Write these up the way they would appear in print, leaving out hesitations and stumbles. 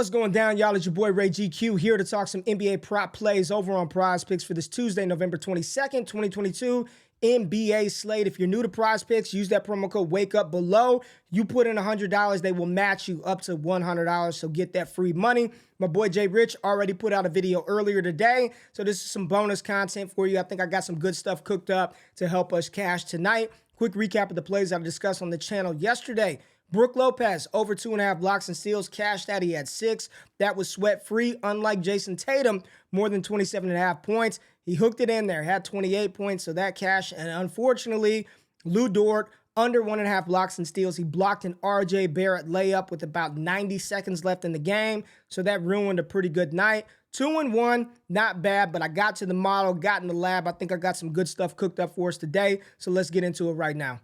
What's going down, y'all? It's your boy Ray GQ here to talk some NBA prop plays over on PrizePicks for this Tuesday, November 22nd, 2022 NBA slate. If you're new to PrizePicks, use that promo code WAKEUP below. You put in $100, they will match you up to $100, so get that free money. My boy Jay Rich already put out a video earlier today, so this is some bonus content for you. I think I got some good stuff cooked up to help us cash tonight. Quick recap of the plays I discussed on the channel yesterday. Brook Lopez, over 2.5 blocks and steals, cashed out. He had 6. That was sweat-free. Unlike Jason Tatum, more than 27.5 points. He hooked it in there, had 28 points, so that cashed. And unfortunately, Lou Dort, under 1.5 blocks and steals. He blocked an R.J. Barrett layup with about 90 seconds left in the game, so that ruined a pretty good night. 2-1, not bad, but I got to the model, got in the lab. I think I got some good stuff cooked up for us today, so let's get into it right now.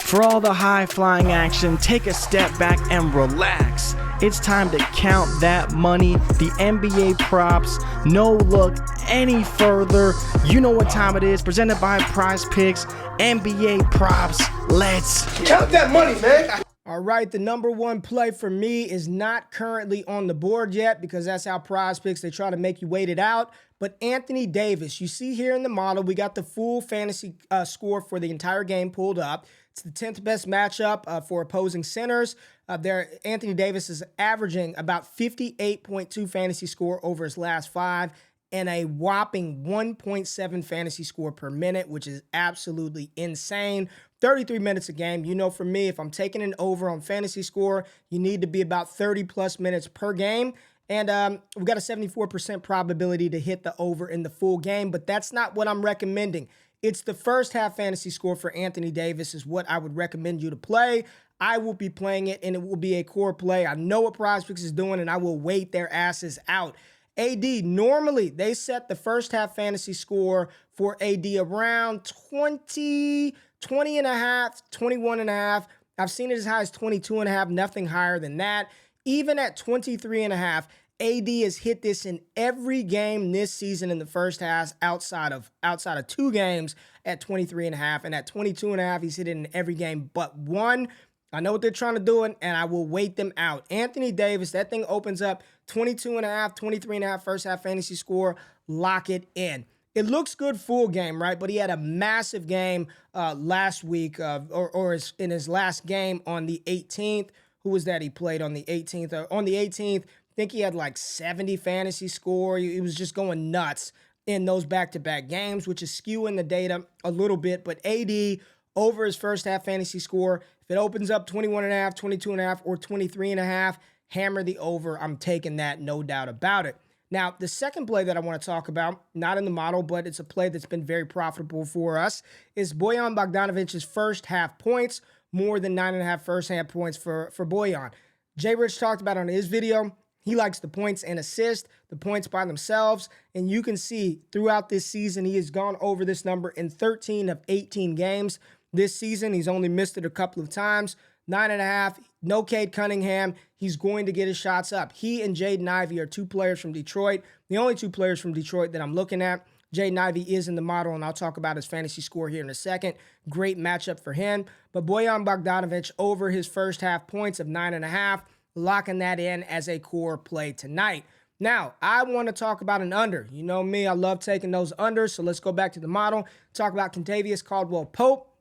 For all the high-flying action, take a step back and relax. It's time to count that money, the NBA props. No look any further. You know what time it is. Presented by PrizePicks, NBA props. Let's count that money, man. All right, the number one play for me is not currently on the board yet because that's how PrizePicks, they try to make you wait it out. But Anthony Davis, you see here in the model, we got the full fantasy score for the entire game pulled up. It's the 10th best matchup for opposing centers. Anthony Davis is averaging about 58.2 fantasy score over his last 5 and a whopping 1.7 fantasy score per minute, which is absolutely insane. 33 minutes a game. You know, for me, if I'm taking an over on fantasy score, you need to be about 30 plus minutes per game. And we've got a 74% probability to hit the over in the full game, but that's not what I'm recommending. It's the first half fantasy score for Anthony Davis is what I would recommend you to play. I will be playing it, and it will be a core play. I know what PrizePicks is doing, and I will wait their asses out. AD, normally they set the first half fantasy score for AD around 20 and a half, 21 and a half. I've seen it as high as 22 and a half, nothing higher than that. Even at 23 and a half, AD has hit this in every game this season in the first half outside of 2 games at 23 and a half. And at 22 and a half, he's hit it in every game but one. I know what they're trying to do, and I will wait them out. Anthony Davis, that thing opens up 22 and a half, 23 and a half first half fantasy score. Lock it in. It looks good full game, right? But he had a massive game last week or in his last game on the 18th. Who was that he played on the 18th? On the 18th, I think he had like 70 fantasy score. He was just going nuts in those back-to-back games, which is skewing the data a little bit. But AD, over his first half fantasy score, if it opens up 21 and a half, 22 and a half, or 23 and a half, hammer the over. I'm taking that, no doubt about it. Now, the second play that I want to talk about, not in the model, but it's a play that's been very profitable for us, is Bojan Bogdanovic's first half points, more than 9.5 first half points for Bojan. Jay Rich talked about on his video, he likes the points and assists, the points by themselves, and you can see throughout this season, he has gone over this number in 13 of 18 games. This season, he's only missed it a couple of times. 9.5, no Cade Cunningham. He's going to get his shots up. He and Jaden Ivey are 2 players from Detroit, the only 2 players from Detroit that I'm looking at. Jaden Ivey is in the model, and I'll talk about his fantasy score here in a second. Great matchup for him. But Bojan Bogdanovic over his first half points of 9.5, locking that in as a core play tonight. Now, I want to talk about an under. You know me, I love taking those unders, so let's go back to the model. Talk about Kentavious Caldwell-Pope.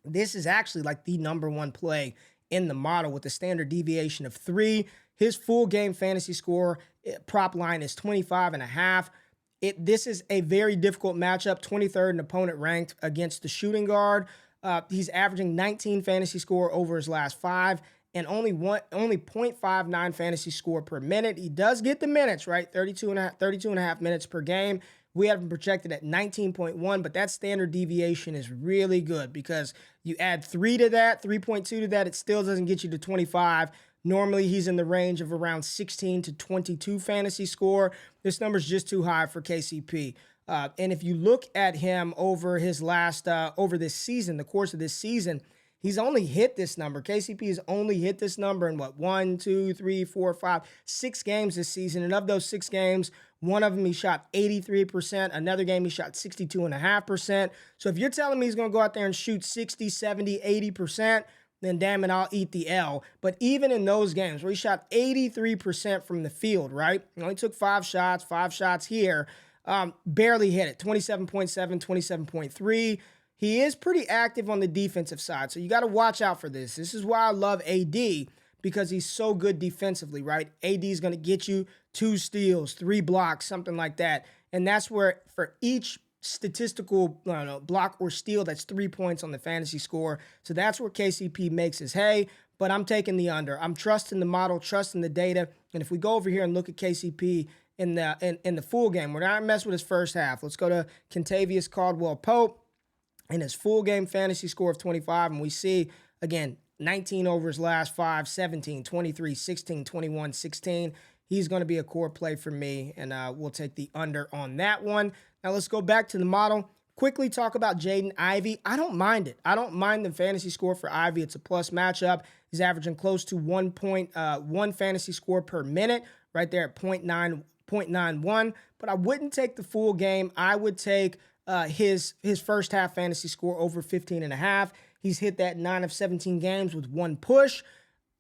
This is actually like the number one play in the model with a standard deviation of 3. His full game fantasy score prop line is 25.5. This is a very difficult matchup, 23rd in opponent ranked against the shooting guard. He's averaging 19 fantasy score over his last 5 and only 0.59 fantasy score per minute. He does get the minutes, right? 32 and a half minutes per game. We have him projected at 19.1, but that standard deviation is really good because you add 3 to that, 3.2 to that, it still doesn't get you to 25. Normally, he's in the range of around 16 to 22 fantasy score. This number is just too high for KCP. And if you look at him over his over this season, the course of this season, he's only hit this number. KCP has only hit this number in 1, 2, 3, 4, 5, 6 games this season. And of those 6 games, one of them he shot 83%. Another game he shot 62.5%. So if you're telling me he's going to go out there and shoot 60, 70, 80%, then damn it, I'll eat the L. But even in those games where he shot 83% from the field, right? He only took 5 shots here, barely hit it, 27.7, 27.3. He is pretty active on the defensive side, so you got to watch out for this. This is why I love AD, because he's so good defensively, right? AD is going to get you 2 steals, 3 blocks, something like that. And that's where for each statistical block or steal, that's 3 points on the fantasy score. So that's where KCP makes his hay, but I'm taking the under. I'm trusting the model, trusting the data. And if we go over here and look at KCP in the full game, we're not messing with his first half. Let's go to Kentavious Caldwell-Pope and his full game fantasy score of 25. And we see, again, 19 over his last 5, 17, 23, 16, 21, 16. He's going to be a core play for me, and we'll take the under on that one. Now let's go back to the model. Quickly talk about Jaden Ivey. I don't mind it. I don't mind the fantasy score for Ivey. It's a plus matchup. He's averaging close to 1.1 fantasy score per minute, right there at 0.91. But I wouldn't take the full game. I would take his first half fantasy score over 15.5. He's hit that 9 of 17 games with 1 push.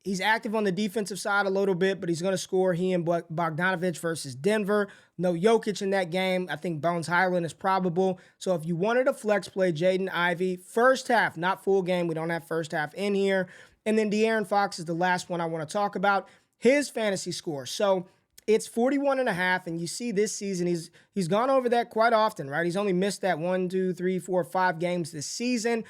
He's active on the defensive side a little bit, but he's going to score. He and Bogdanovic versus Denver. No Jokic in that game. I think Bones Highland is probable. So if you wanted a flex play, Jaden Ivey, first half, not full game. We don't have first half in here. And then De'Aaron Fox is the last one I want to talk about. His fantasy score. So it's 41.5, and you see this season, he's gone over that quite often, right? He's only missed that 1, 2, 3, 4, 5 games this season.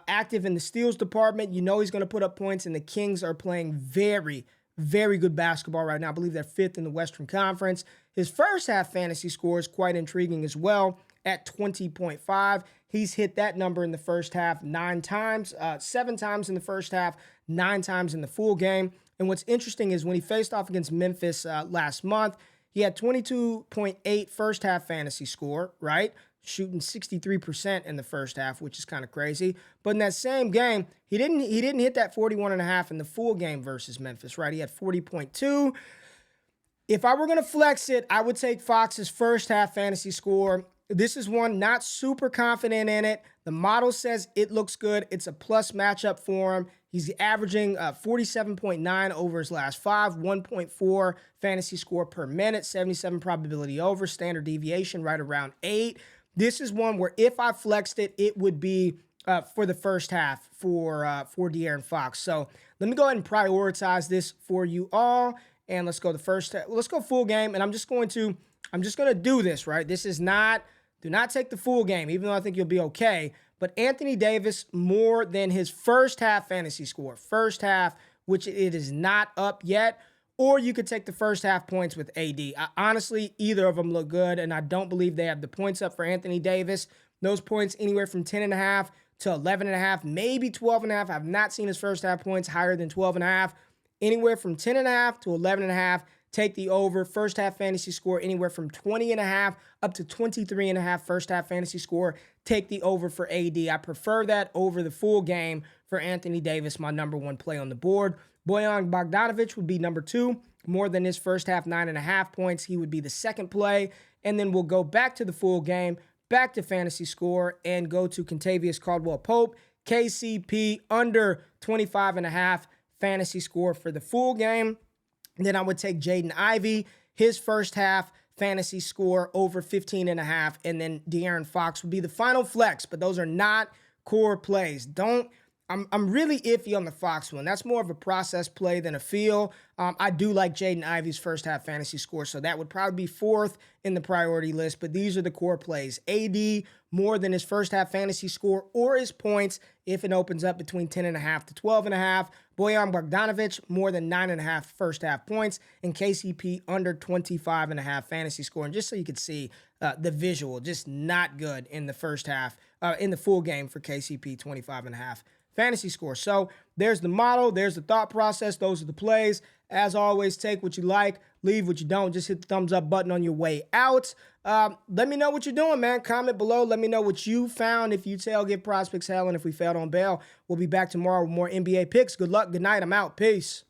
Active in the steals department. You know he's going to put up points, and the Kings are playing very, very good basketball right now. I believe they're 5th in the Western Conference. His first half fantasy score is quite intriguing as well at 20.5. He's hit that number in the first half 9 times, 7 times in the first half, 9 times in the full game. And what's interesting is when he faced off against Memphis last month, he had 22.8 first half fantasy score, right? Shooting 63% in the first half, which is kind of crazy. But in that same game, he didn't hit that 41.5 in the full game versus Memphis, right? He had 40.2. If I were going to flex it, I would take Fox's first half fantasy score. This is one not super confident in it. The model says it looks good. It's a plus matchup for him. He's averaging 47.9 over his last 5, 1.4 fantasy score per minute, 77 probability over, standard deviation right around 8. This is one where if I flexed it, it would be for the first half for De'Aaron Fox. So let me go ahead and prioritize this for you all. And let's go let's go full game. And I'm just going to do this, right? This is not, do not take the full game, even though I think you'll be okay. But Anthony Davis more than his first half fantasy score. First half, which it is not up yet. Or you could take the first half points with AD. Honestly, either of them look good, and I don't believe they have the points up for Anthony Davis. Those points anywhere from 10.5 to 11.5, maybe 12.5. I've not seen his first half points higher than 12.5. Anywhere from 10.5 to 11.5. Take the over. First half fantasy score anywhere from 20.5 up to 23.5 first half fantasy score. Take the over for AD. I prefer that over the full game for Anthony Davis, my number 1 play on the board. Bojan Bogdanovic would be number 2, more than his first half 9.5 points. He would be the second play. And then we'll go back to the full game, back to fantasy score, and go to Kentavious Caldwell-Pope, KCP under 25.5 fantasy score for the full game. And then I would take Jaden Ivey, his first half fantasy score over 15.5, and then De'Aaron Fox would be the final flex, but those are not core plays. I'm really iffy on the Fox one. That's more of a process play than a feel. I do like Jaden Ivey's first half fantasy score, so that would probably be 4th in the priority list, but these are the core plays. AD more than his first half fantasy score or his points if it opens up between 10.5 to 12.5. Bojan Bogdanovic more than 9.5 first half points, and KCP under 25.5 fantasy score. And just so you can see the visual, just not good in the first half, in the full game for KCP, 25.5 fantasy score. So there's the model, there's the thought process, those are the plays. As always, take what you like, leave what you don't. Just hit the thumbs up button on your way out. Let me know what you're doing, man. Comment below. Let me know what you found. If you tell, give PrizePicks hell, and if we failed on bail, we'll be back tomorrow with more NBA picks. Good luck. Good night. I'm out. Peace.